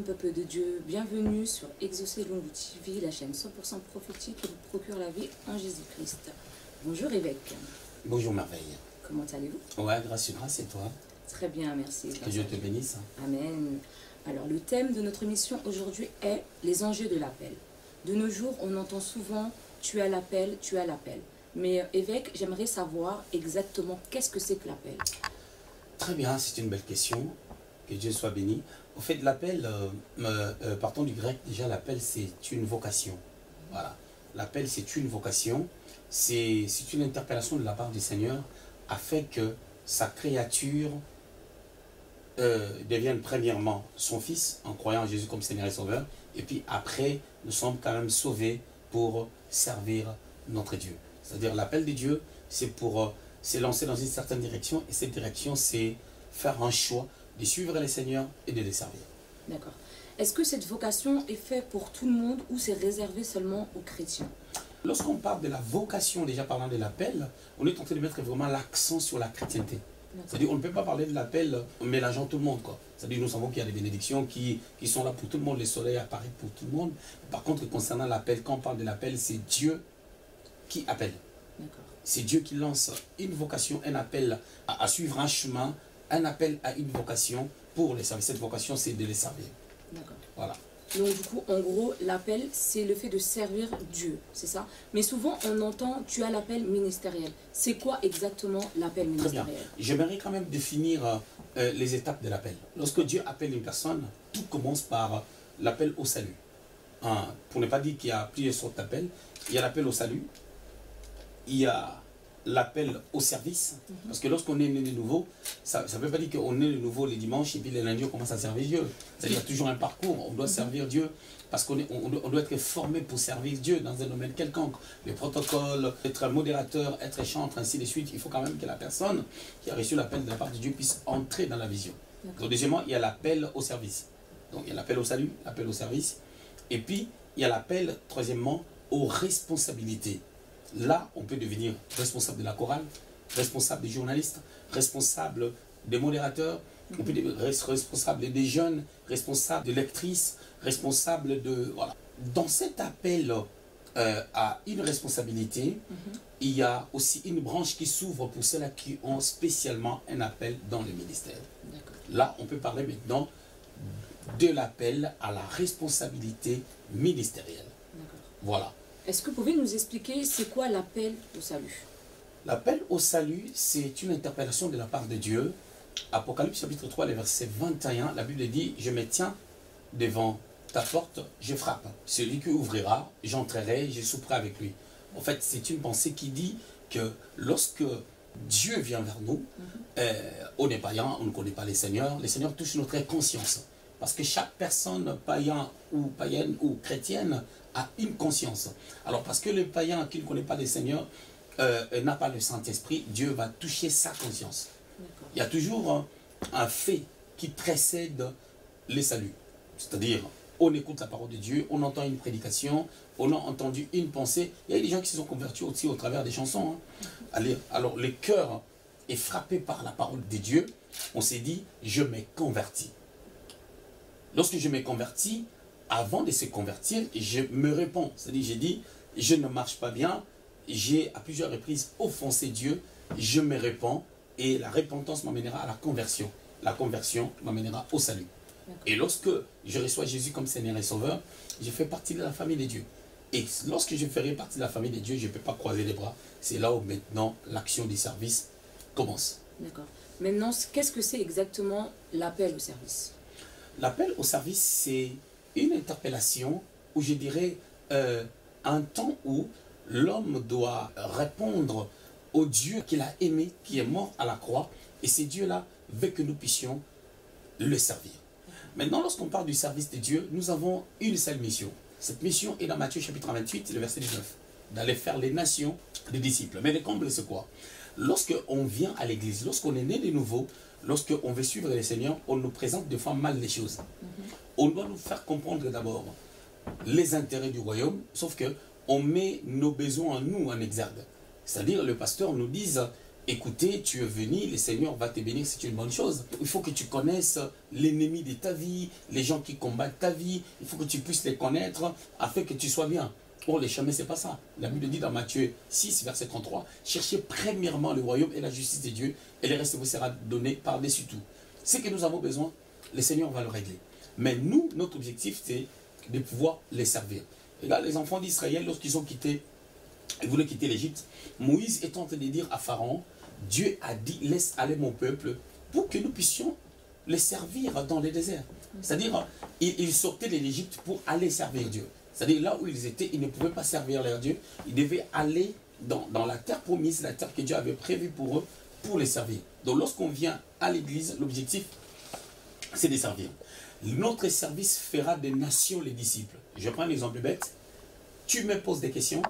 peuple de Dieu, bienvenue sur Exaucé Lungu TV, la chaîne 100% prophétique qui vous procure la vie en Jésus-Christ. Bonjour évêque. Bonjour Merveille. Comment allez-vous? Ouais, grâce et toi? Très bien, merci. Que Dieu te bénisse. Amen. Alors le thème de notre émission aujourd'hui est les enjeux de l'appel. De nos jours, on entend souvent tu as l'appel, tu as l'appel. Mais évêque, j'aimerais savoir exactement qu'est-ce que c'est que l'appel. Très bien, c'est une belle question. Que Dieu soit béni. Au fait, l'appel, partons du grec, déjà l'appel c'est une vocation. Voilà. L'appel c'est une vocation. C'est une interpellation de la part du Seigneur afin que sa créature devienne premièrement son fils en croyant en Jésus comme Seigneur et Sauveur. Et puis après, nous sommes quand même sauvés pour servir notre Dieu. C'est-à-dire l'appel de Dieu, c'est pour s'élancer dans une certaine direction. Et cette direction, c'est faire un choix de suivre les seigneurs et de les servir. D'accord. Est-ce que cette vocation est faite pour tout le monde ou c'est réservé seulement aux chrétiens? Lorsqu'on parle de la vocation, déjà parlant de l'appel, on est en train de mettre vraiment l'accent sur la chrétienté. C'est-à-dire on ne peut pas parler de l'appel en mélangeant tout le monde. C'est-à-dire nous savons qu'il y a des bénédictions qui sont là pour tout le monde, le soleil apparaît pour tout le monde. Par contre, concernant l'appel, quand on parle de l'appel, c'est Dieu qui appelle. C'est Dieu qui lance une vocation, un appel à suivre un chemin, un appel à une vocation pour les servir. Cette vocation, c'est de les servir. D'accord. Voilà. Donc du coup, en gros, l'appel, c'est le fait de servir Dieu, c'est ça? Mais souvent, on entend, tu as l'appel ministériel. C'est quoi exactement l'appel ministériel? Très bien. J'aimerais quand même définir les étapes de l'appel. Lorsque Dieu appelle une personne, tout commence par l'appel au salut. Pour ne pas dire qu'il y a plusieurs sortes d'appels, il y a l'appel au salut, il y a l'appel au service, parce que lorsqu'on est né de nouveau, ça ne veut pas dire qu'on est de nouveau les dimanches et puis les lundis on commence à servir Dieu. C'est-à-dire qu'il y a toujours un parcours, on doit servir Dieu, parce qu'on doit être formé pour servir Dieu dans un domaine quelconque. Les protocoles, être modérateur, être chantre, ainsi de suite, il faut quand même que la personne qui a reçu l'appel de la part de Dieu puisse entrer dans la vision. Donc deuxièmement, il y a l'appel au service. Donc il y a l'appel au salut, l'appel au service, et puis il y a l'appel, troisièmement, aux responsabilités. Là, on peut devenir responsable de la chorale, responsable des journalistes, responsable des modérateurs, on peut devenir responsable des jeunes, responsable de lectrices, responsable de... Voilà. Dans cet appel à une responsabilité, il y a aussi une branche qui s'ouvre pour ceux-là qui ont spécialement un appel dans le ministère. Là, on peut parler maintenant de l'appel à la responsabilité ministérielle. Voilà. Est-ce que vous pouvez nous expliquer c'est quoi l'appel au salut? L'appel au salut, c'est une interpellation de la part de Dieu. Apocalypse chapitre 3, le verset 21, la Bible dit « Je me tiens devant ta porte, je frappe. Celui qui ouvrira, j'entrerai, je souperai avec lui. » En fait, c'est une pensée qui dit que lorsque Dieu vient vers nous, on est païen, on ne connaît pas les seigneurs touchent notre conscience. Parce que chaque personne, païen ou païenne ou chrétienne, a une conscience. Alors parce que le païen qui ne connaît pas les seigneurs n'a pas le Saint-Esprit, Dieu va toucher sa conscience. Il y a toujours un fait qui précède les saluts. C'est-à-dire, on écoute la parole de Dieu, on entend une prédication, on a entendu une pensée. Il y a des gens qui se sont convertis aussi au travers des chansons. Alors le cœur est frappé par la parole de Dieu. On s'est dit, je m'ai converti. Lorsque je me convertis, avant de se convertir, je me réponds. C'est-à-dire, j'ai dit, je ne marche pas bien, j'ai à plusieurs reprises offensé Dieu, je me réponds et la repentance m'amènera à la conversion. La conversion m'amènera au salut. Et lorsque je reçois Jésus comme Seigneur et Sauveur, je fais partie de la famille de Dieu. Et lorsque je ferai partie de la famille de Dieu, je ne peux pas croiser les bras. C'est là où maintenant l'action du service commence. D'accord. Maintenant, qu'est-ce que c'est exactement l'appel au service? L'appel au service, c'est une interpellation où je dirais un temps où l'homme doit répondre au Dieu qu'il a aimé, qui est mort à la croix, et ce Dieu-là veut que nous puissions le servir. Maintenant, lorsqu'on parle du service de Dieu, nous avons une seule mission. Cette mission est dans Matthieu chapitre 28, le verset 19, d'aller faire les nations des disciples. Mais le comble, c'est quoi? Lorsqu'on vient à l'église, lorsqu'on est né de nouveau, lorsqu'on veut suivre les seigneurs, on nous présente des fois mal les choses. On doit nous faire comprendre d'abord les intérêts du royaume, sauf que on met nos besoins en nous en exergue. C'est-à-dire, le pasteur nous dit, écouter, tu es venu, le Seigneur va te bénir, c'est une bonne chose. Il faut que tu connaisses l'ennemi de ta vie, les gens qui combattent ta vie, il faut que tu puisses les connaître afin que tu sois bien. Or, les chemins, c'est pas ça. La Bible dit dans Matthieu 6, verset 33, cherchez premièrement le royaume et la justice de Dieu, et le reste vous sera donné par-dessus tout. Ce que nous avons besoin, le Seigneur va le régler. Mais nous, notre objectif, c'est de pouvoir les servir. Et là, les enfants d'Israël, lorsqu'ils ont quitté, ils voulaient quitter l'Égypte, Moïse est en train de dire à Pharaon, Dieu a dit, laisse aller mon peuple pour que nous puissions les servir dans le désert. C'est-à-dire, ils sortaient de l'Égypte pour aller servir Dieu. C'est-à-dire, là où ils étaient, ils ne pouvaient pas servir leur Dieu. Ils devaient aller dans la terre promise, la terre que Dieu avait prévue pour eux, pour les servir. Donc, lorsqu'on vient à l'église, l'objectif, c'est de servir. Notre service fera des nations les disciples. Je prends un exemple bête. Tu me poses des questions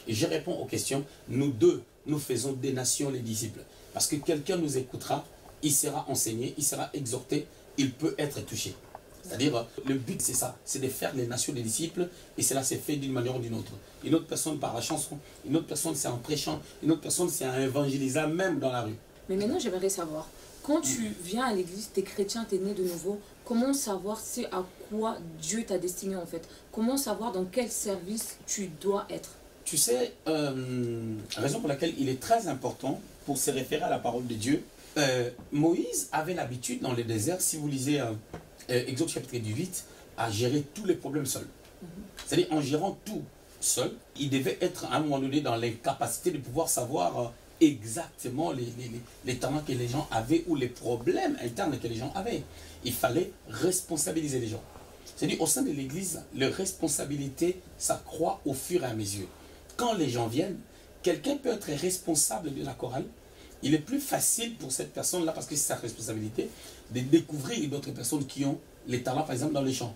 et je réponds aux questions. Nous deux, nous faisons des nations les disciples. Parce que quelqu'un nous écoutera, il sera enseigné, il sera exhorté, il peut être touché. C'est-à-dire, le but c'est ça, c'est de faire les nations des disciples, et cela s'est fait d'une manière ou d'une autre. Une autre personne par la chanson, une autre personne c'est en prêchant, une autre personne c'est en évangélisant, même dans la rue. Mais maintenant j'aimerais savoir, quand tu viens à l'église, tu es chrétien, tu es né de nouveau, comment savoir c'est à quoi Dieu t'a destiné en fait? Comment savoir dans quel service tu dois être? Tu sais, raison pour laquelle il est très important pour se référer à la parole de Dieu. Moïse avait l'habitude dans le désert, si vous lisez Exode chapitre 18, à gérer tous les problèmes seul. C'est-à-dire en gérant tout seul, il devait être à un moment donné dans l'incapacité de pouvoir savoir exactement les talents que les gens avaient ou les problèmes internes que les gens avaient. Il fallait responsabiliser les gens. C'est-à-dire au sein de l'église, les responsabilités s'accroît au fur et à mesure. Quand les gens viennent, quelqu'un peut être responsable de la chorale. Il est plus facile pour cette personne-là, parce que c'est sa responsabilité, de découvrir d'autres personnes qui ont les talents, par exemple, dans les chants,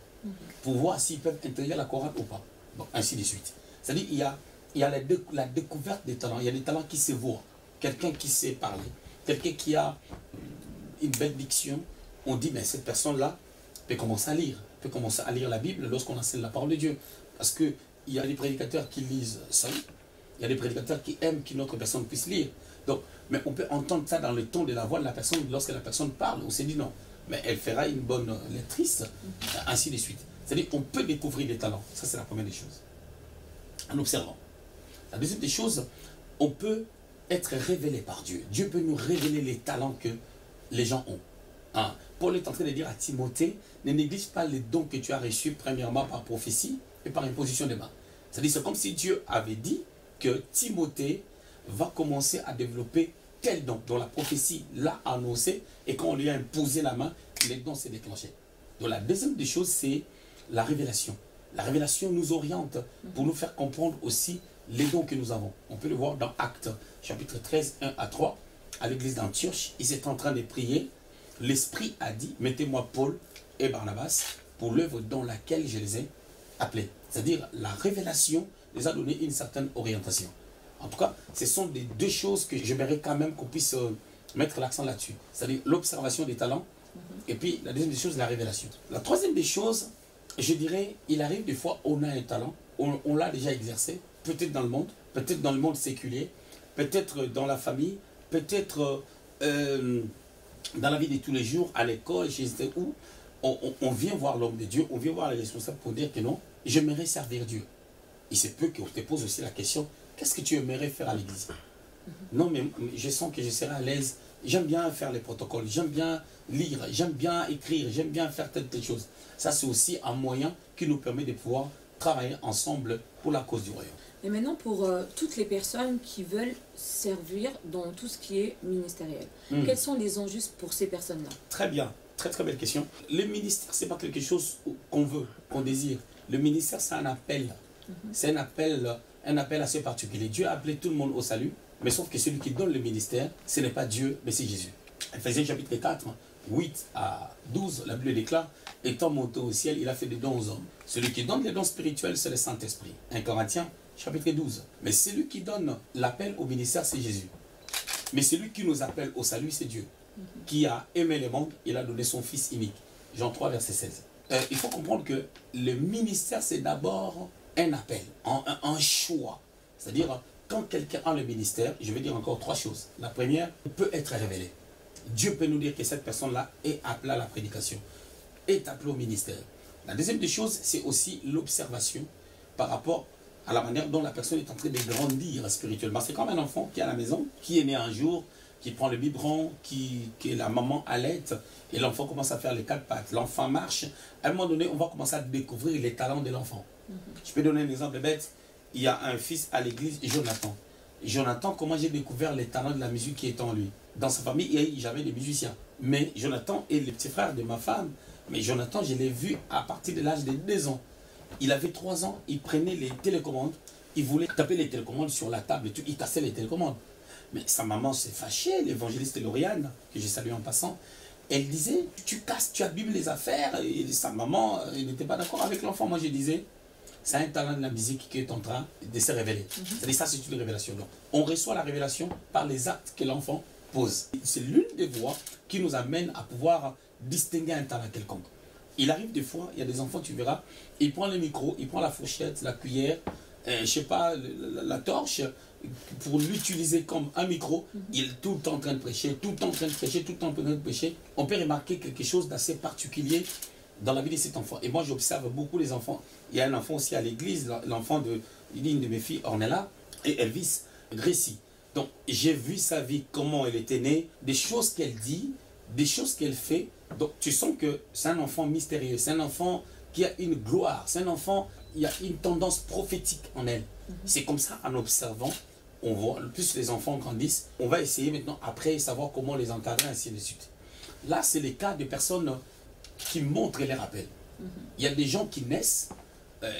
pour voir s'ils peuvent intégrer la chorale ou pas. Donc, ainsi de suite. C'est-à-dire qu'il y a la découverte des talents. Il y a des talents qui se voient. Quelqu'un qui sait parler, quelqu'un qui a une belle diction. On dit, mais cette personne-là peut commencer à lire la Bible lorsqu'on enseigne la parole de Dieu. Parce qu'il y a des prédicateurs qui lisent seuls. Il y a des prédicateurs qui aiment qu'une autre personne puisse lire. Donc, mais on peut entendre ça dans le ton de la voix de la personne lorsque la personne parle. On s'est dit non, mais elle fera une bonne lectrice, ainsi de suite. C'est-à-dire qu'on peut découvrir des talents. Ça, c'est la première des choses. En observant. La deuxième des choses, on peut être révélé par Dieu. Dieu peut nous révéler les talents que les gens ont. Hein? Paul est en train de dire à Timothée, ne néglige pas les dons que tu as reçus premièrement par prophétie et par imposition des mains. C'est-à-dire, c'est comme si Dieu avait dit que Timothée va commencer à développer tel don dont la prophétie l'a annoncé, et quand on lui a imposé la main, les dons s'est déclenché. Donc la deuxième des choses, c'est la révélation. La révélation nous oriente pour nous faire comprendre aussi les dons que nous avons. On peut le voir dans Actes, chapitre 13, 1 à 3, à l'église d'Antioche. Ils étaient en train de prier. L'Esprit a dit, mettez-moi Paul et Barnabas pour l'œuvre dans laquelle je les ai appelés. C'est-à-dire, la révélation les a donné une certaine orientation. En tout cas, ce sont les deux choses que j'aimerais quand même qu'on puisse mettre l'accent là-dessus. C'est-à-dire l'observation des talents, et puis la deuxième des choses, la révélation. La troisième des choses, je dirais, il arrive des fois, on a un talent, on l'a déjà exercé, peut-être dans le monde séculier, peut-être dans la famille, peut-être dans la vie de tous les jours, à l'école, je sais où, on vient voir l'homme de Dieu, on vient voir les responsables pour dire que non, j'aimerais servir Dieu. Il se peut qu'on te pose aussi la question, qu'est-ce que tu aimerais faire à l'église? Non, mais je sens que je serai à l'aise. J'aime bien faire les protocoles, j'aime bien lire, j'aime bien écrire, j'aime bien faire telle chose. Ça, c'est aussi un moyen qui nous permet de pouvoir travailler ensemble pour la cause du royaume. Et maintenant, pour toutes les personnes qui veulent servir dans tout ce qui est ministériel, quels sont les enjeux pour ces personnes-là? Très bien, très très belle question. Le ministère, ce n'est pas quelque chose qu'on veut, qu'on désire. Le ministère, c'est un appel. C'est un appel assez particulier. Dieu a appelé tout le monde au salut, mais sauf que celui qui donne le ministère, ce n'est pas Dieu, mais c'est Jésus. Ephésiens chapitre 4, 8 à 12, la Bible déclare, étant monté au ciel, il a fait des dons aux hommes. Celui qui donne les dons spirituels, c'est le Saint-Esprit. 1 Corinthiens chapitre 12. Mais celui qui donne l'appel au ministère, c'est Jésus. Mais celui qui nous appelle au salut, c'est Dieu. Qui a aimé le monde, il a donné son Fils unique. Jean 3, verset 16. Il faut comprendre que le ministère, c'est d'abord un appel, un choix. C'est-à-dire, quand quelqu'un a le ministère, je vais dire encore 3 choses. La première, on peut être révélé. Dieu peut nous dire que cette personne-là est appelée à la prédication, est appelée au ministère. La deuxième des choses, c'est aussi l'observation par rapport à la manière dont la personne est en train de grandir spirituellement. C'est comme un enfant qui est à la maison, qui est né un jour, qui prend le biberon, que la maman allaite, et l'enfant commence à faire les 4 pattes. L'enfant marche. À un moment donné, on va commencer à découvrir les talents de l'enfant. Je peux donner un exemple bête. Il y a un fils à l'église, Jonathan. Jonathan, comment j'ai découvert les talents de la musique qui est en lui? Dans sa famille, j'avais des musiciens. Mais Jonathan est le petit frère de ma femme. Mais Jonathan, je l'ai vu à partir de l'âge de 2 ans. Il avait 3 ans, il prenait les télécommandes, il voulait taper les télécommandes sur la table et tout, il cassait les télécommandes. Mais sa maman s'est fâchée, l'évangéliste Lauriane, que j'ai salué en passant, elle disait, tu casses, tu abîmes les affaires, et sa maman, elle n'était pas d'accord avec l'enfant. Moi je disais, c'est un talent de la musique qui est en train de se révéler. C'est-à-dire ça, c'est une révélation. Donc, on reçoit la révélation par les actes que l'enfant pose. C'est l'une des voies qui nous amène à pouvoir distinguer un talent quelconque. Il arrive des fois, il y a des enfants, tu verras, il prend le micro, il prend la fourchette, la cuillère, je sais pas, la torche, pour l'utiliser comme un micro, il est tout le temps en train de prêcher, tout le temps en train de prêcher, tout le temps en train de prêcher. On peut remarquer quelque chose d'assez particulier dans la vie de cet enfant. Et moi, j'observe beaucoup les enfants. Il y a un enfant aussi à l'église, l'enfant d'une de mes filles, Ornella, et Elvis, Gracie. Donc, j'ai vu sa vie, comment elle était née, des choses qu'elle dit, des choses qu'elle fait. Donc, tu sens que c'est un enfant mystérieux, c'est un enfant qui a une gloire, c'est un enfant, il y a une tendance prophétique en elle. C'est comme ça, en observant, on voit, plus les enfants grandissent, on va essayer maintenant, après, savoir comment les encadrer, ainsi de suite. Là, c'est le cas de personnes qui montrent les rappels. Il y a des gens qui naissent,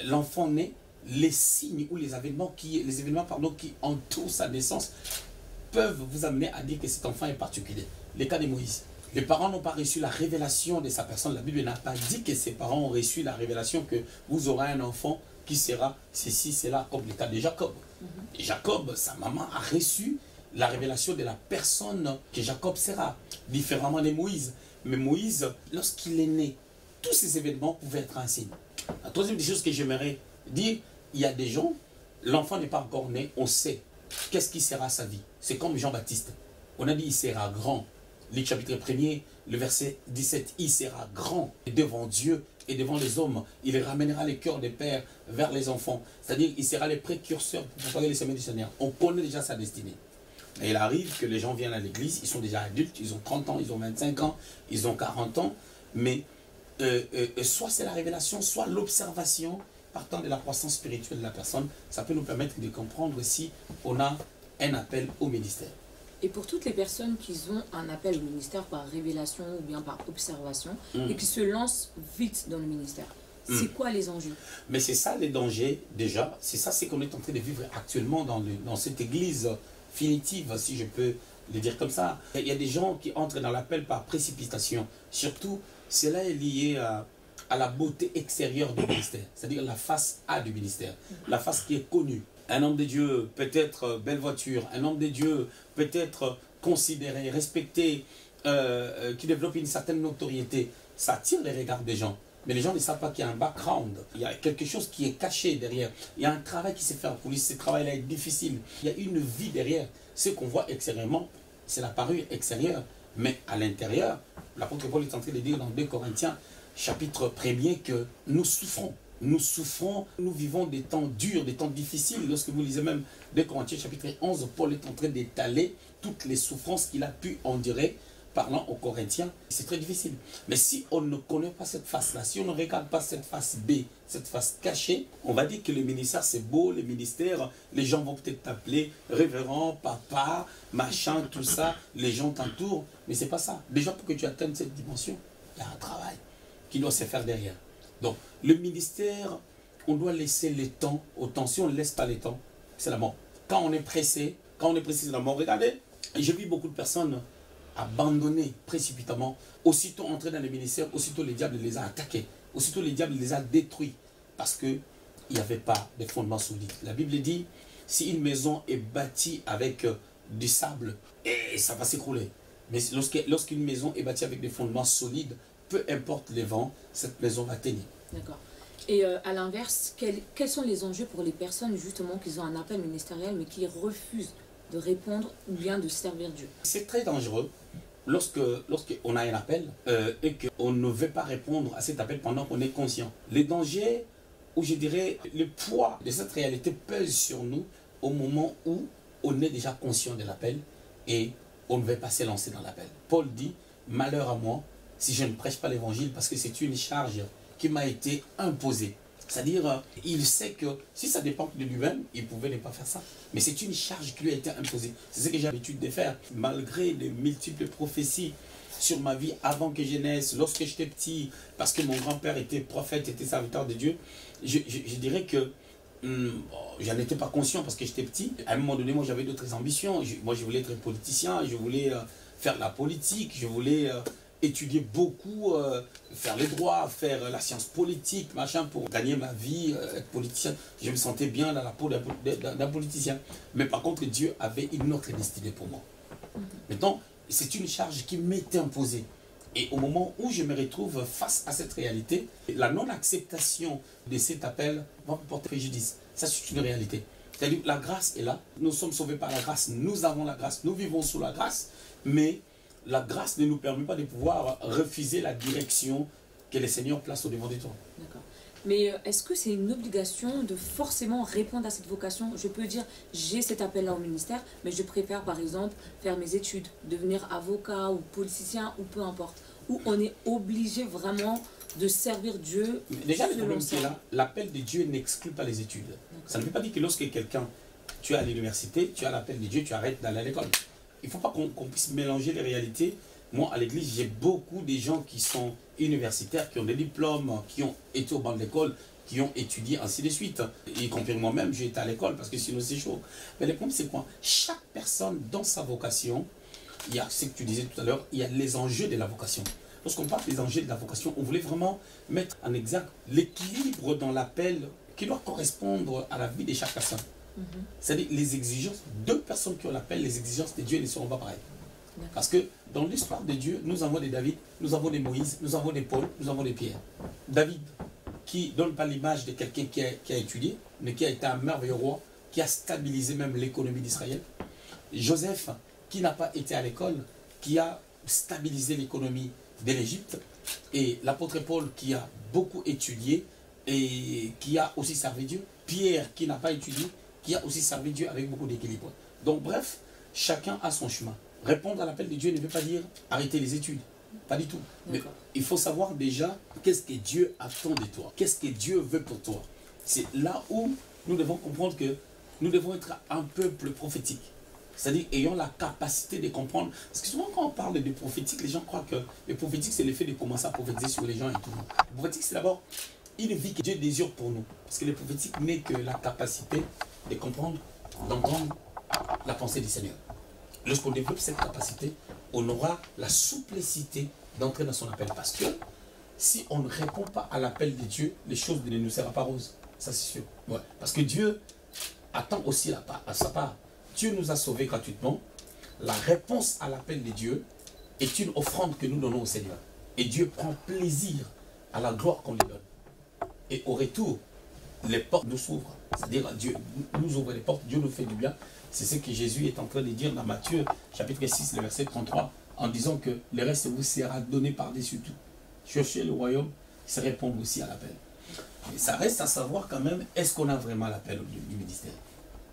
l'enfant naît, les signes ou les événements qui entourent sa naissance peuvent vous amener à dire que cet enfant est particulier. Le cas de Moïse. Les parents n'ont pas reçu la révélation de sa personne. La Bible n'a pas dit que ses parents ont reçu la révélation que vous aurez un enfant qui sera ceci, cela, comme le cas de Jacob. Et Jacob, sa maman a reçu la révélation de la personne que Jacob sera, différemment de Moïse. Mais Moïse, lorsqu'il est né, tous ces événements pouvaient être un signe. La troisième des choses que j'aimerais dire, il y a des gens, l'enfant n'est pas encore né, on sait qu'est-ce qui sera sa vie. C'est comme Jean-Baptiste. On a dit il sera grand. Luc chapitre 1er, le verset 17, il sera grand devant Dieu et devant les hommes. Il ramènera les cœurs des pères vers les enfants. C'est-à-dire il sera le précurseur pour propager les semaines du Seigneur. On connaît déjà sa destinée. Et il arrive que les gens viennent à l'église, ils sont déjà adultes, ils ont 30 ans, ils ont 25 ans, ils ont 40 ans. Mais soit c'est la révélation, soit l'observation partant de la croissance spirituelle de la personne. Ça peut nous permettre de comprendre si on a un appel au ministère. Et pour toutes les personnes qui ont un appel au ministère par révélation ou bien par observation et qui se lancent vite dans le ministère, c'est quoi les enjeux? Mais c'est ça les dangers déjà, c'est ça ce qu'on est en train de vivre actuellement dans cette église finitive, si je peux le dire comme ça. Il y a des gens qui entrent dans l'appel par précipitation. Surtout, cela est lié à la beauté extérieure du ministère, c'est-à-dire la face A du ministère, la face qui est connue. Un homme de Dieu peut être belle voiture, un homme de Dieu peut être considéré, respecté, qui développe une certaine notoriété. Ça attire les regards des gens. Mais les gens ne savent pas qu'il y a un background. Il y a quelque chose qui est caché derrière. Il y a un travail qui s'est fait en coulisses. Ce travail-là est difficile. Il y a une vie derrière. Ce qu'on voit extérieurement, c'est la parure extérieure. Mais à l'intérieur, l'apôtre Paul est en train de dire dans 2 Corinthiens, chapitre 1er, que nous souffrons. Nous souffrons, nous vivons des temps durs, des temps difficiles. Lorsque vous lisez même 2 Corinthiens chapitre 11, Paul est en train d'étaler toutes les souffrances qu'il a pu endurer parlant aux Corinthiens. C'est très difficile. Mais si on ne connaît pas cette face-là, si on ne regarde pas cette face B, cette face cachée, on va dire que le ministère c'est beau, le ministère, les gens vont peut-être t'appeler révérend, papa, machin, tout ça, les gens t'entourent. Mais c'est pas ça. Déjà pour que tu atteignes cette dimension, il y a un travail qui doit se faire derrière. Donc, le ministère, on doit laisser le temps au temps. Si on ne laisse pas le temps, c'est la mort. Quand on est pressé, c'est la mort. Regardez, j'ai vu beaucoup de personnes abandonner précipitamment. Aussitôt entrés dans le ministère, aussitôt le diable les a attaqués. Aussitôt le diable les a détruits. Parce qu'il n'y avait pas de fondement solide. La Bible dit, si une maison est bâtie avec du sable, et ça va s'écrouler. Mais lorsqu'une maison est bâtie avec des fondements solides, peu importe les vents, cette maison va tenir. D'accord. Et à l'inverse, quels sont les enjeux pour les personnes justement qui ont un appel ministériel mais qui refusent de répondre ou bien de servir Dieu? C'est très dangereux lorsqu'on a un appel et qu'on ne veut pas répondre à cet appel pendant qu'on est conscient. Les dangers, ou je dirais le poids de cette réalité pèse sur nous au moment où on est déjà conscient de l'appel et on ne veut pas se lancer dans l'appel. Paul dit, malheur à moi si je ne prêche pas l'évangile parce que c'est une charge qui m'a été imposée. C'est-à-dire, il sait que si ça dépend de lui-même, il pouvait ne pas faire ça. Mais c'est une charge qui lui a été imposée. C'est ce que j'ai l'habitude de faire. Malgré les multiples prophéties sur ma vie avant que je naisse, lorsque j'étais petit, parce que mon grand-père était prophète, était serviteur de Dieu, je dirais que j'en étais pas conscient parce que j'étais petit. À un moment donné, moi j'avais d'autres ambitions. Moi je voulais être politicien, je voulais faire la politique, je voulais étudier beaucoup, faire les droits, faire la science politique, machin, pour gagner ma vie, être politicien. Je me sentais bien dans la peau d'un politicien. Mais par contre, Dieu avait une autre destinée pour moi. Maintenant, c'est une charge qui m'était imposée. Et au moment où je me retrouve face à cette réalité, la non-acceptation de cet appel va me porter préjudice. Ça, c'est une réalité. C'est-à-dire que la grâce est là. Nous sommes sauvés par la grâce. Nous avons la grâce. Nous vivons sous la grâce. Mais la grâce ne nous permet pas de pouvoir refuser la direction que le Seigneur place au devant de toi. D'accord. Mais est-ce que c'est une obligation de forcément répondre à cette vocation? Je peux dire, j'ai cet appel-là au ministère, mais je préfère par exemple faire mes études, devenir avocat ou politicien ou peu importe. Ou on est obligé vraiment de servir Dieu. Déjà, le problème c'est là, l'appel de Dieu n'exclut pas les études. Ça ne veut pas dire que lorsque quelqu'un, tu es à l'université, tu as l'appel de Dieu, tu arrêtes d'aller à l'école. Il ne faut pas qu'on puisse mélanger les réalités. Moi, à l'église, j'ai beaucoup de gens qui sont universitaires, qui ont des diplômes, qui ont été au banc de l'école, qui ont étudié, ainsi de suite. Y compris moi-même, j'ai été à l'école, parce que sinon c'est chaud. Mais le problème, c'est quoi? Chaque personne, dans sa vocation, il y a ce que tu disais tout à l'heure, il y a les enjeux de la vocation. Lorsqu'on parle des enjeux de la vocation, on voulait vraiment mettre en exergue l'équilibre dans l'appel qui doit correspondre à la vie de chaque personne. C'est-à-dire les exigences, deux personnes qui ont l'appel, les exigences de Dieu ne seront pas pareilles. Parce que dans l'histoire de Dieu, nous avons des David, nous avons des Moïse, nous avons des Paul, nous avons des Pierre. David, qui ne donne pas l'image de quelqu'un qui a étudié, mais qui a été un merveilleux roi, qui a stabilisé même l'économie d'Israël. Joseph, qui n'a pas été à l'école, qui a stabilisé l'économie de l'Égypte. Et l'apôtre Paul, qui a beaucoup étudié et qui a aussi servi Dieu. Pierre, qui n'a pas étudié, qui a aussi servi Dieu avec beaucoup d'équilibre. Donc bref, chacun a son chemin. Répondre à l'appel de Dieu ne veut pas dire arrêter les études. Pas du tout. Mais il faut savoir déjà qu'est-ce que Dieu attend de toi. Qu'est-ce que Dieu veut pour toi. C'est là où nous devons comprendre que nous devons être un peuple prophétique. C'est-à-dire ayant la capacité de comprendre. Parce que souvent quand on parle de prophétique, les gens croient que le prophétique c'est le fait de commencer à prophétiser sur les gens et tout. Le prophétique c'est d'abord une vie que Dieu désire pour nous. Parce que le prophétique n'est que la capacité de comprendre, d'entendre la pensée du Seigneur. Lorsqu'on développe cette capacité, on aura la souplicité d'entrer dans son appel. Parce que si on ne répond pas à l'appel de Dieu, les choses ne nous seront pas roses. Ça c'est sûr. Ouais. Parce que Dieu attend aussi à sa part. Dieu nous a sauvés gratuitement. La réponse à l'appel de Dieu est une offrande que nous donnons au Seigneur. Et Dieu prend plaisir à la gloire qu'on lui donne. Et au retour, les portes nous s'ouvrent. C'est-à-dire Dieu nous ouvre les portes, Dieu nous fait du bien. C'est ce que Jésus est en train de dire dans Matthieu, chapitre 6, le verset 33, en disant que le reste vous sera donné par-dessus tout. Cherchez le royaume, c'est répondre aussi à l'appel. Mais ça reste à savoir quand même, est-ce qu'on a vraiment l'appel du ministère?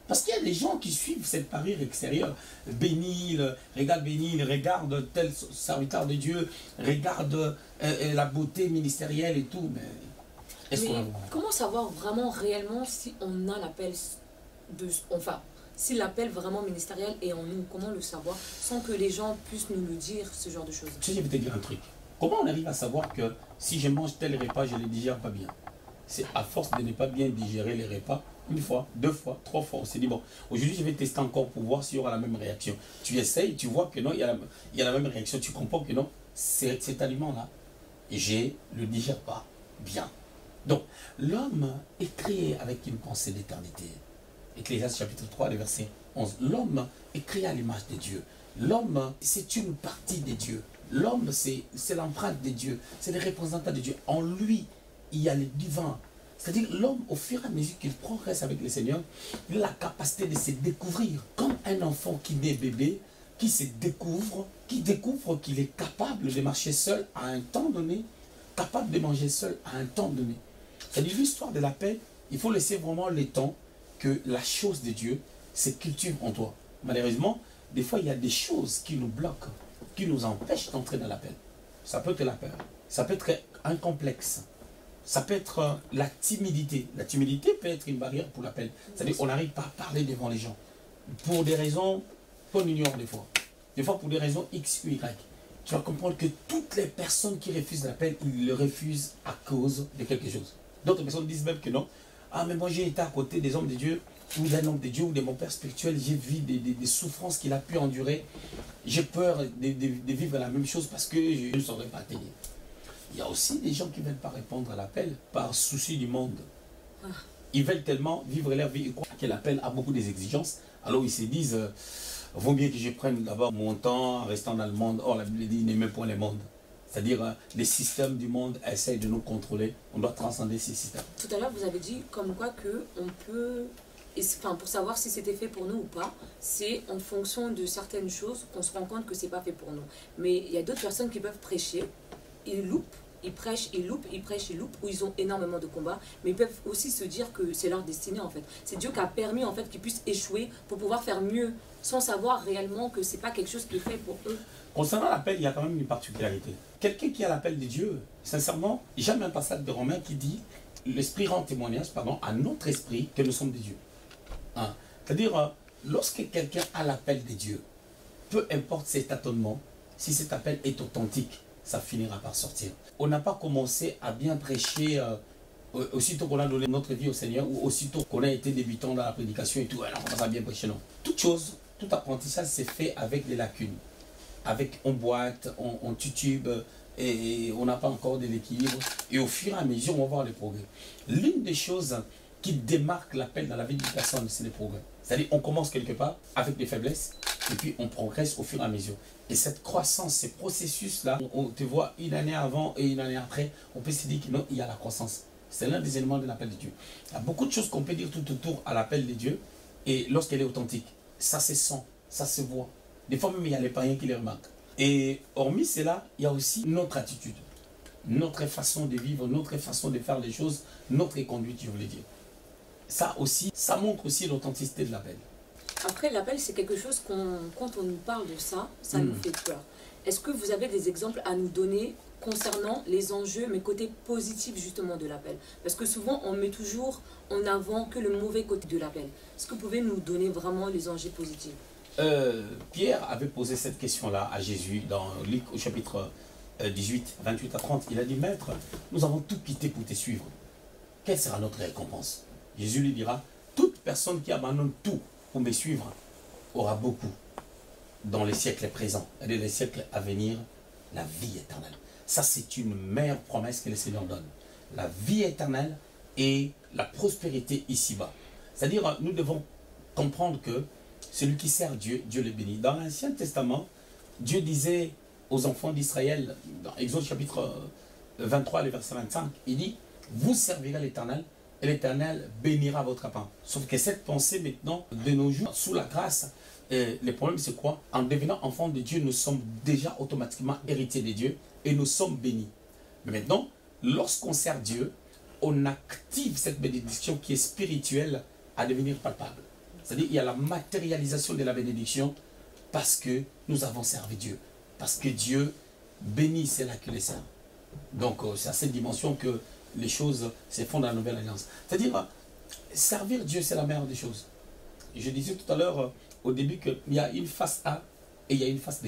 Parce qu'il y a des gens qui suivent cette parure extérieure. Bénil, regarde tel serviteur de Dieu, regarde la beauté ministérielle et tout. Mais est-ce qu'on a vraiment... Comment savoir vraiment réellement si on a l'appel de... Enfin, si l'appel vraiment ministériel est en nous, comment le savoir sans que les gens puissent nous le dire, ce genre de choses? Je vais te dire un truc. Comment on arrive à savoir que si je mange tel repas, je ne les digère pas bien? C'est à force de ne pas bien digérer les repas, une fois, deux fois, trois fois, on s'est dit, bon, aujourd'hui je vais tester encore pour voir s'il y aura la même réaction. Tu essayes, tu vois que non, il y a la même réaction, tu comprends que non, cet aliment-là, je ne le digère pas bien. Donc, l'homme est créé avec une pensée d'éternité. Ecclésiaste chapitre 3, le verset 11. L'homme est créé à l'image de Dieu. L'homme, c'est une partie de Dieu. L'homme, c'est l'empreinte de Dieu. C'est le représentant de Dieu. En lui, il y a le divin. C'est-à-dire l'homme, au fur et à mesure qu'il progresse avec le Seigneur, il a la capacité de se découvrir. Comme un enfant qui naît bébé, qui se découvre, qui découvre qu'il est capable de marcher seul à un temps donné, capable de manger seul à un temps donné. C'est-à-dire l'histoire de la paix, il faut laisser vraiment le temps que la chose de Dieu se cultive en toi. Malheureusement, des fois, il y a des choses qui nous bloquent, qui nous empêchent d'entrer dans la paix. Ça peut être la peur, ça peut être un complexe, ça peut être la timidité. La timidité peut être une barrière pour la paix. C'est-à-dire qu'on n'arrive pas à parler devant les gens. Pour des raisons qu'on ignore des fois. Des fois pour des raisons X ou Y. Tu vas comprendre que toutes les personnes qui refusent l'appel, ils le refusent à cause de quelque chose. D'autres personnes disent même que non. Ah, mais moi j'ai été à côté des hommes de Dieu, ou d'un homme de Dieu, ou de mon père spirituel, j'ai vu des souffrances qu'il a pu endurer. J'ai peur de vivre la même chose parce que je ne saurais pas t'aider. Il y a aussi des gens qui ne veulent pas répondre à l'appel par souci du monde. Ils veulent tellement vivre leur vie et croient que l'appel a beaucoup d'exigences. Alors ils se disent, vaut mieux que je prenne d'abord mon temps en restant dans le monde. Or la Bible dit, n'aimez point le monde. C'est-à-dire, les systèmes du monde essayent de nous contrôler. On doit transcender ces systèmes. Tout à l'heure, vous avez dit comme quoi qu'on peut, enfin, pour savoir si c'était fait pour nous ou pas, c'est en fonction de certaines choses qu'on se rend compte que c'est pas fait pour nous. Mais il y a d'autres personnes qui peuvent prêcher, ils loupent, ils prêchent, ils loupent, ils prêchent, ils loupent, où ils ont énormément de combats, mais ils peuvent aussi se dire que c'est leur destinée en fait. C'est Dieu qui a permis en fait qu'ils puissent échouer pour pouvoir faire mieux, sans savoir réellement que c'est pas quelque chose qui est fait pour eux. Concernant l'appel, il y a quand même une particularité. Quelqu'un qui a l'appel de Dieu, sincèrement, j'aime un passage de Romains qui dit l'Esprit rend témoignage, pardon, à notre esprit que nous sommes des dieux. Hein? C'est-à-dire, lorsque quelqu'un a l'appel de Dieu, peu importe cet tâtonnement, si cet appel est authentique, ça finira par sortir. On n'a pas commencé à bien prêcher aussitôt qu'on a donné notre vie au Seigneur ou aussitôt qu'on a été débutant dans la prédication et tout, alors on va bien prêcher, non. Toute chose, tout apprentissage s'est fait avec des lacunes. Avec on boite, on titube et on n'a pas encore de l'équilibre. Et au fur et à mesure, on va voir les progrès. L'une des choses qui démarque l'appel dans la vie d'une personne, c'est les progrès. C'est-à-dire on commence quelque part avec des faiblesses et puis on progresse au fur et à mesure. Et cette croissance, ces processus-là, on te voit une année avant et une année après, on peut se dire qu'il y a la croissance. C'est l'un des éléments de l'appel de Dieu. Il y a beaucoup de choses qu'on peut dire tout autour à l'appel de Dieu et lorsqu'elle est authentique, ça se sent, ça se voit. Des fois même, il y a les païens qui les remarquent. Et hormis cela, il y a aussi notre attitude, notre façon de vivre, notre façon de faire les choses, notre conduite, je voulais dire. Ça aussi, ça montre aussi l'authenticité de l'appel. Après, l'appel, c'est quelque chose quand on nous parle de ça, ça nous fait peur. Est-ce que vous avez des exemples à nous donner concernant les enjeux, mais côté positif justement de l'appel? Parce que souvent, on met toujours en avant que le mauvais côté de l'appel. Est-ce que vous pouvez nous donner vraiment les enjeux positifs? Pierre avait posé cette question-là à Jésus dans Luc au chapitre 18, 28 à 30. Il a dit, Maître, nous avons tout quitté pour te suivre. Quelle sera notre récompense? Jésus lui dira, toute personne qui abandonne tout pour me suivre aura beaucoup dans les siècles présents et dans les siècles à venir, la vie éternelle. Ça, c'est une meilleure promesse que le Seigneur donne. La vie éternelle et la prospérité ici-bas. C'est-à-dire, nous devons comprendre que celui qui sert Dieu, Dieu le bénit. Dans l'Ancien Testament, Dieu disait aux enfants d'Israël, dans Exode chapitre 23, le verset 25, il dit, vous servirez l'Éternel et l'Éternel bénira votre pain. Sauf que cette pensée maintenant, de nos jours, sous la grâce, le problème c'est quoi? En devenant enfants de Dieu, nous sommes déjà automatiquement héritiers de Dieu et nous sommes bénis. Mais maintenant, lorsqu'on sert Dieu, on active cette bénédiction qui est spirituelle à devenir palpable. C'est-à-dire qu'il y a la matérialisation de la bénédiction parce que nous avons servi Dieu. Parce que Dieu bénit ceux-là qui les servent. Donc c'est à cette dimension que les choses se font dans la nouvelle alliance. C'est-à-dire, servir Dieu, c'est la meilleure des choses. Je disais tout à l'heure, au début, qu'il y a une face A et il y a une face B.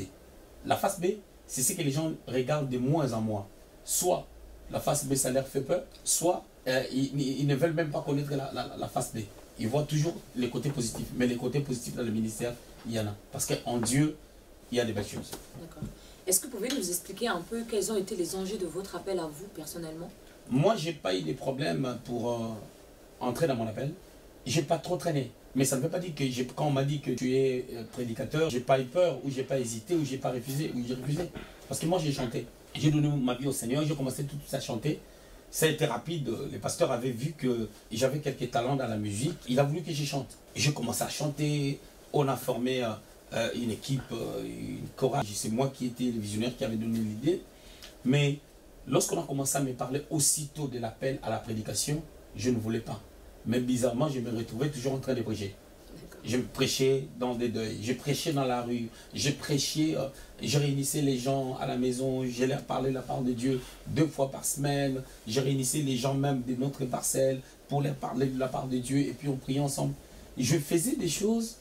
La face B, c'est ce que les gens regardent de moins en moins. Soit la face B, ça leur fait peur, soit ils ne veulent même pas connaître la face B. Ils voient toujours les côtés positifs. Mais les côtés positifs dans le ministère, il y en a. Parce qu'en Dieu, il y a des belles choses. D'accord. Est-ce que vous pouvez nous expliquer un peu quels ont été les enjeux de votre appel à vous, personnellement? Moi, je n'ai pas eu de problème pour entrer dans mon appel. Je n'ai pas trop traîné. Mais ça ne veut pas dire que quand on m'a dit que tu es prédicateur, je n'ai pas eu peur, ou je n'ai pas hésité, ou je n'ai pas refusé, ou j'ai refusé. Parce que moi, j'ai chanté. J'ai donné ma vie au Seigneur, j'ai commencé tout à chanter. Ça a été rapide. Les pasteurs avaient vu que j'avais quelques talents dans la musique. Il a voulu que je chante. J'ai commencé à chanter. On a formé une équipe, une chorale. C'est moi qui étais le visionnaire qui avait donné l'idée. Mais lorsqu'on a commencé à me parler aussitôt de l'appel à la prédication, je ne voulais pas. Mais bizarrement, je me retrouvais toujours en train de prêcher. Je prêchais dans des deuils, je prêchais dans la rue, je prêchais, je réunissais les gens à la maison, je leur parlais de la parole de Dieu 2 fois par semaine, je réunissais les gens même de notre parcelle pour leur parler de la parole de Dieu et puis on priait ensemble. Je faisais des choses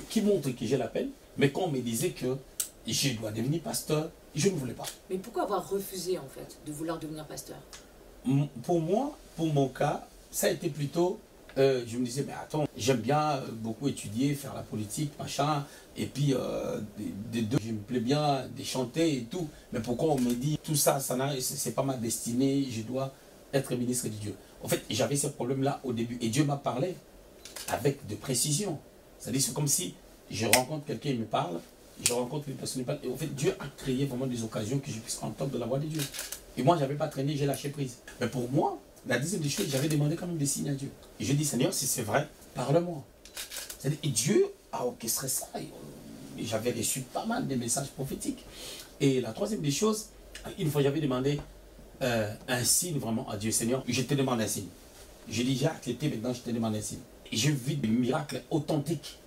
qui montrent que j'ai l'appel, mais quand on me disait que je dois devenir pasteur, je ne voulais pas. Mais pourquoi avoir refusé en fait de vouloir devenir pasteur? Pour moi, pour mon cas, ça a été plutôt... je me disais, mais attends, j'aime bien beaucoup étudier, faire la politique, machin, et puis je me plais bien de chanter et tout, mais pourquoi on me dit tout ça, c'est pas ma destinée, je dois être ministre de Dieu. En fait, j'avais ce problème-là au début, et Dieu m'a parlé avec de précision. C'est-à-dire, c'est comme si je rencontre quelqu'un, il me parle, je rencontre une personne, il me parle, et en fait, Dieu a créé vraiment des occasions que je puisse entendre de la voix de Dieu. Et moi, je n'avais pas traîné, j'ai lâché prise. Mais pour moi, la deuxième des choses, j'avais demandé quand même des signes à Dieu. Et je dis, Seigneur, si c'est vrai, parle-moi. Et Dieu a orchestré ça. Et j'avais reçu pas mal de messages prophétiques. Et la troisième des choses, une fois j'avais demandé un signe vraiment à Dieu. Seigneur, je te demande un signe. Je dis, j'ai accepté, maintenant je te demande un signe. Et je vis des miracles authentiques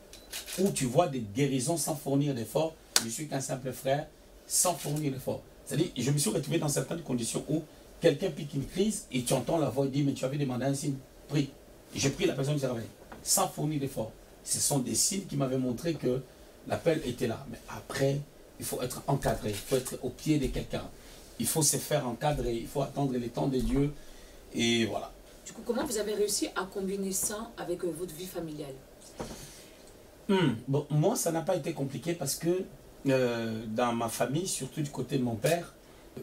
où tu vois des guérisons sans fournir d'efforts. Je suis qu'un simple frère sans fournir d'efforts. C'est-à-dire, je me suis retrouvé dans certaines conditions où quelqu'un pique une crise et tu entends la voix et dit, mais tu avais demandé un signe, prie. J'ai pris, la personne qui s'est réveillée, sans fournir d'effort. Ce sont des signes qui m'avaient montré que l'appel était là. Mais après, il faut être encadré, il faut être au pied de quelqu'un. Il faut se faire encadrer, il faut attendre les temps de Dieu. Et voilà. Du coup, comment vous avez réussi à combiner ça avec votre vie familiale? Bon, moi, ça n'a pas été compliqué parce que dans ma famille, surtout du côté de mon père,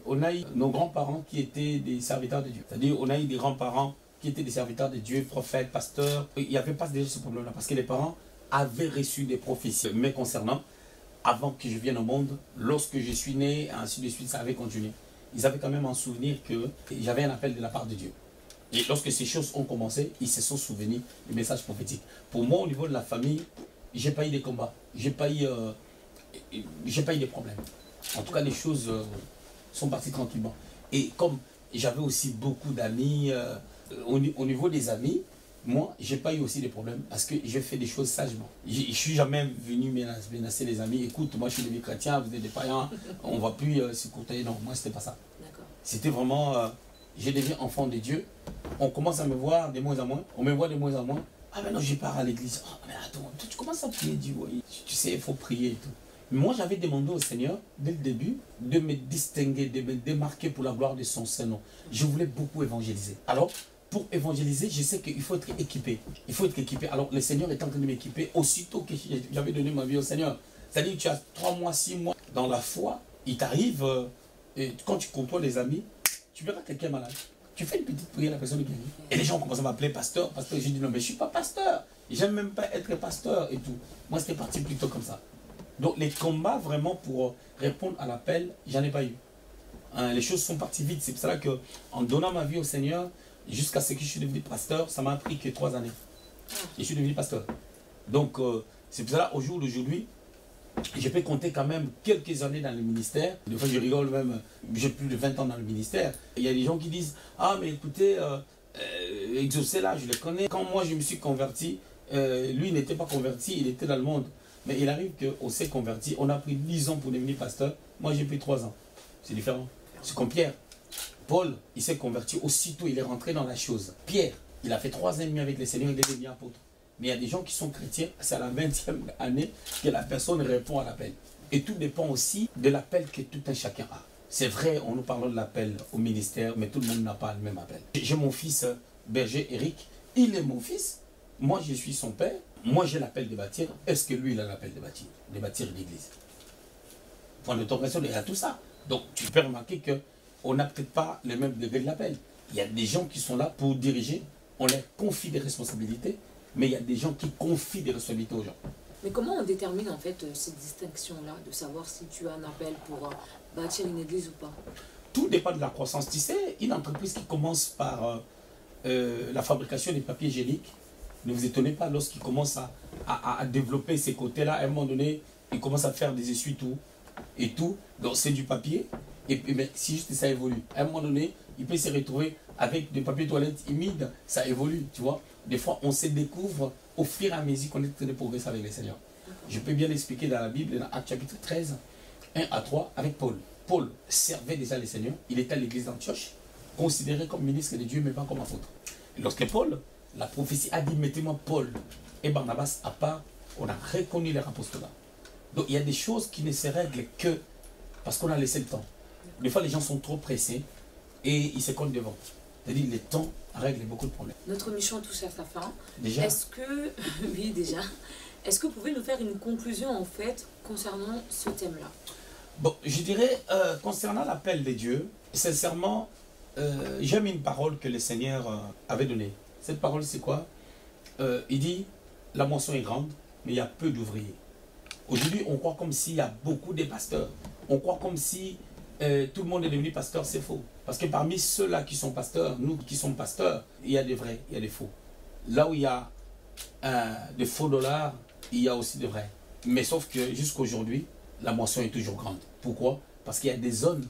on a eu nos grands-parents qui étaient des serviteurs de Dieu. C'est-à-dire, on a eu des grands-parents qui étaient des serviteurs de Dieu, prophètes, pasteurs. Il n'y avait pas déjà ce problème-là parce que les parents avaient reçu des prophéties me concernant avant que je vienne au monde. Lorsque je suis né, ainsi de suite, ça avait continué. Ils avaient quand même en souvenir que j'avais un appel de la part de Dieu. Et lorsque ces choses ont commencé, ils se sont souvenus du message prophétique. Pour moi, au niveau de la famille, j'ai pas eu de combats. J'ai pas eu de problèmes. En tout cas, les choses sont parties tranquillement. Et comme j'avais aussi beaucoup d'amis, au niveau des amis, moi, j'ai pas eu aussi de problèmes parce que j'ai fait des choses sagement. Je suis jamais venu menacer les amis. Écoute, moi je suis devenu chrétien, vous êtes des païens, on va plus se côtoyer. Non, moi c'était pas ça. C'était vraiment, j'ai devenu enfant de Dieu. On commence à me voir de moins en moins. On me voit de moins en moins. Ah mais non, je pars à l'église. Ah mais attends, tu commences à prier Dieu. Tu sais, il faut prier et tout. Moi, j'avais demandé au Seigneur, dès le début, de me distinguer, de me démarquer pour la gloire de son Saint-Nom. Je voulais beaucoup évangéliser. Alors, pour évangéliser, je sais qu'il faut être équipé. Il faut être équipé. Alors, le Seigneur est en train de m'équiper aussitôt que j'avais donné ma vie au Seigneur. C'est-à-dire que tu as 3 mois, 6 mois dans la foi, il t'arrive, quand tu côtoies les amis, tu verras quelqu'un malade. Tu fais une petite prière, la personne est guérie. Et les gens commencent à m'appeler pasteur, pasteur. J'ai dit non, mais je ne suis pas pasteur. J'aime même pas être pasteur et tout. Moi, c'était parti plutôt comme ça. Donc, les combats vraiment pour répondre à l'appel, j'en ai pas eu. Les choses sont parties vite. C'est pour ça qu'en donnant ma vie au Seigneur, jusqu'à ce que je suis devenu pasteur, ça m'a pris que 3 années. Et je suis devenu pasteur. Donc, c'est pour ça qu'au jour d'aujourd'hui, je peux compter quand même quelques années dans le ministère. Des fois, je rigole même, j'ai plus de 20 ans dans le ministère. Il y a des gens qui disent, ah, mais écoutez, Exaucé là, je le connais. Quand moi, je me suis converti, lui n'était pas converti, il était dans le monde. Mais il arrive qu'on s'est converti, on a pris 10 ans pour devenir pasteur. Moi, j'ai pris 3 ans. C'est différent. C'est comme Pierre. Paul, il s'est converti aussitôt, il est rentré dans la chose. Pierre, il a fait 3 ans et demi avec le Seigneur, il est devenu apôtre. Mais il y a des gens qui sont chrétiens, c'est à la 20e année que la personne répond à l'appel. Et tout dépend aussi de l'appel que tout un chacun a. C'est vrai, on nous parle de l'appel au ministère, mais tout le monde n'a pas le même appel. J'ai mon fils berger Eric, il est mon fils, moi je suis son père, moi j'ai l'appel de bâtir, est-ce que lui il a l'appel de bâtir l'église? Point de compréhension, il y a tout ça. Donc tu peux remarquer qu'on n'a peut-être pas le même degré de l'appel. Il y a des gens qui sont là pour diriger, on leur confie des responsabilités, mais il y a des gens qui confient des responsabilités aux gens. Mais comment on détermine en fait cette distinction-là, de savoir si tu as un appel pour bâtir une église ou pas? tout dépend de la croissance. Tu sais, une entreprise qui commence par la fabrication des papiers hygiéniques, ne vous étonnez pas lorsqu'il commence à développer ces côtés-là. À un moment donné, il commence à faire des essuie-tout et tout. Donc c'est du papier. Et puis, mais si juste ça évolue. À un moment donné, il peut se retrouver avec des papiers toilettes humides. Ça évolue, tu vois. Des fois, on se découvre au fur et à mesure qu'on est en train de progresser avec les Seigneurs. Je peux bien l'expliquer dans la Bible, dans Actes chapitre 13, 1 à 3, avec Paul. Paul servait déjà les Seigneurs. Il était à l'église d'Antioche, considéré comme ministre de Dieu, mais pas comme apôtre. Et lorsque Paul, la prophétie a dit, mettez-moi Paul et Barnabas à part, on a reconnu leur apostolat. Donc il y a des choses qui ne se règlent que parce qu'on a laissé le temps. Des fois, les gens sont trop pressés et ils se comptent devant. C'est-à-dire le temps règle beaucoup de problèmes. Notre mission touche à sa fin. Déjà? Est-ce que, oui déjà, est-ce que vous pouvez nous faire une conclusion en fait concernant ce thème-là? Bon, je dirais, concernant l'appel de Dieu, sincèrement, j'aime une parole que le Seigneur avait donnée. Cette parole, c'est quoi? Il dit, la moisson est grande, mais il y a peu d'ouvriers. Aujourd'hui, on croit comme s'il y a beaucoup de pasteurs. On croit comme si tout le monde est devenu pasteur, c'est faux. Parce que parmi ceux-là qui sont pasteurs, nous qui sommes pasteurs, il y a des vrais, il y a des faux. Là où il y a des faux dollars, il y a aussi des vrais. Mais sauf que jusqu'à aujourd'hui, la moisson est toujours grande. Pourquoi? Parce qu'il y a des zones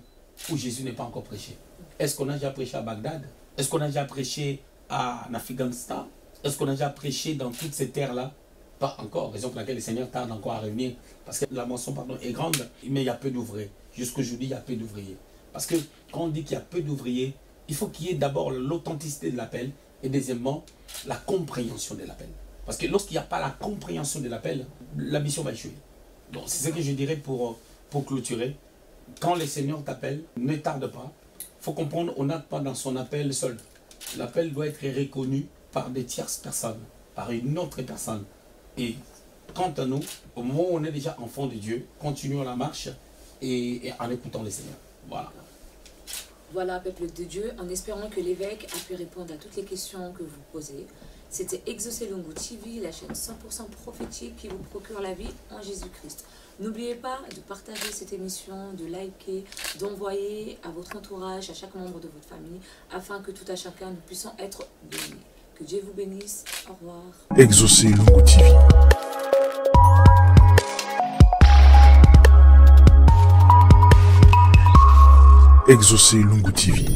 où Jésus n'est pas encore prêché. Est-ce qu'on a déjà prêché à Bagdad? Est-ce qu'on a déjà prêché en Afghanistan? Est-ce qu'on a déjà prêché dans toutes ces terres-là? Pas encore, raison pour laquelle le Seigneur tarde encore à revenir. Parce que la moisson est grande, mais il y a peu d'ouvriers. Jusqu'aujourd'hui, il y a peu d'ouvriers. Parce que quand on dit qu'il y a peu d'ouvriers, il faut qu'il y ait d'abord l'authenticité de l'appel et deuxièmement, la compréhension de l'appel. Parce que lorsqu'il n'y a pas la compréhension de l'appel, la mission va échouer. Donc c'est ce que je dirais pour clôturer. Quand le Seigneur t'appelle, ne tarde pas. Il faut comprendre, on n'a pas dans son appel seul. L'appel doit être reconnu par des tierces personnes, par une autre personne. Et quant à nous, au moment où on est déjà enfant de Dieu, continuons la marche et en écoutant le Seigneur. Voilà. Voilà, peuple de Dieu, en espérant que l'évêque a pu répondre à toutes les questions que vous posez. C'était Exaucé Lungu TV, la chaîne 100% prophétique qui vous procure la vie en Jésus-Christ. N'oubliez pas de partager cette émission, de liker, d'envoyer à votre entourage, à chaque membre de votre famille, afin que tout à chacun nous puissions être bénis. Que Dieu vous bénisse. Au revoir. Exaucé Lungu TV. Exaucé Lungu TV.